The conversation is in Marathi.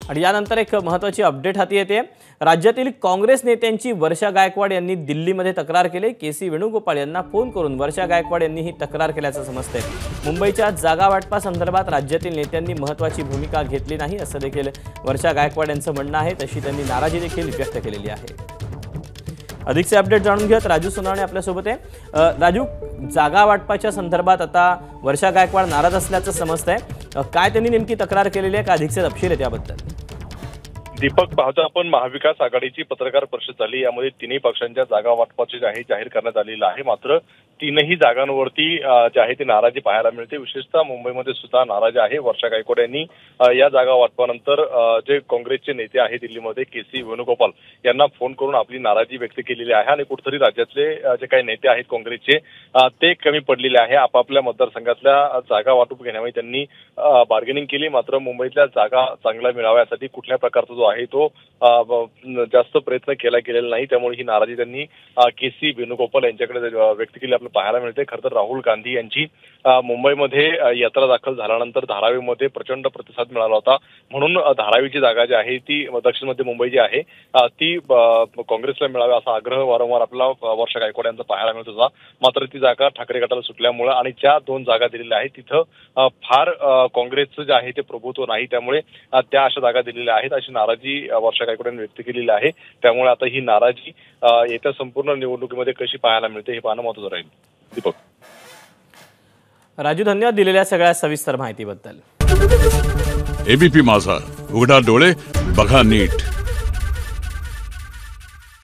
आणि यानंतर एक महत्त्वाची अपडेट हाती येते। राज्यातील काँग्रेस नेत्यांची वर्षा गायकवाड यांनी दिल्लीमध्ये तक्रार केली। के.सी. वेणुगोपाल यांना फोन करून वर्षा गायकवाड यांनी ही तक्रार केल्याचं समजतंय। मुंबईच्या जागा वाटपासंदर्भात राज्यातील नेत्यांनी महत्त्वाची भूमिका घेतली नाही असं देखील वर्षा गायकवाड यांचं म्हणणं आहे। तशी त्यांनी नाराजी देखील व्यक्त केलेली आहे। अधिकचे अपडेट जाणून घेत राजू सोनावणे आपल्यासोबत आहे। राजू, जागा वाटपाच्या संदर्भात आता वर्षा गायकवाड नाराज असल्याचं समजतंय, काय त्यांनी नेमकी तक्रार केलेली आहे का अधिकचे तपशील आहे त्याबद्दल? दीपक, पाहता आपण महाविकास आघाडीची पत्रकार परिषद झाली। यामध्ये तिन्ही पक्षांच्या जागा वाटपाचे जाहीर करण्यात आलेलं आहे। मात्र तीनही जागांवरती जे आहे ती नाराजी पाहायला मिळते। विशेषतः मुंबईमध्ये सुद्धा नाराजी आहे। वर्षा गायकवाड यांनी या जागा वाटपानंतर जे काँग्रेसचे नेते आहेत दिल्लीमध्ये के.सी. वेणुगोपाल यांना फोन करून आपली नाराजी व्यक्त केलेली आहे आणि कुठेतरी राज्यातले जे काही नेते आहेत काँग्रेसचे ते कमी पडलेले आहे। आपापल्या मतदारसंघातल्या जागा वाटप घेण्यामध्ये त्यांनी बार्गेनिंग केली। मात्र मुंबईतल्या जागा चांगल्या मिळाव्यासाठी कुठल्या प्रकारचा जो आहे तो जास्त प्रयत्न गेलेला नाही। त्यामुळे ही नाराजी त्यांनी के.सी. वेणुगोपाल यांच्याकडे व्यक्त केली पाहायला मिळते। खरं तर राहुल गांधी यांची मुंबईमध्ये यात्रा दाखल झाल्यानंतर धारावीमध्ये प्रचंड प्रतिसाद मिळाला होता। म्हणून धारावीची जागा जी आहे ती दक्षिण मध्य मुंबई जी आहे ती काँग्रेसला मिळावी असा आग्रह वारंवार आपला वर्षा गायकवाड यांचा पाहायला मिळत होता। मात्र ती जागा ठाकरे गटाला सुटल्यामुळे आणि ज्या दोन जागा दिलेल्या आहेत तिथं फार काँग्रेसचं जे आहे ते प्रभुत्व नाही, त्यामुळे त्या अशा जागा दिलेल्या आहेत अशी नाराजी वर्षा गायकवाड यांनी व्यक्त केलेली आहे। त्यामुळे आता ही नाराजी येत्या संपूर्ण निवडणुकीमध्ये कशी पाहायला मिळते हे पाहणं महत्त्वाचं राहील। दीपक, राजू, धन्यवाद दिलेल्या सगळ्या सविस्तर माहितीबद्दल। एबीपी माझा, उघडा डोळे बघा नीट।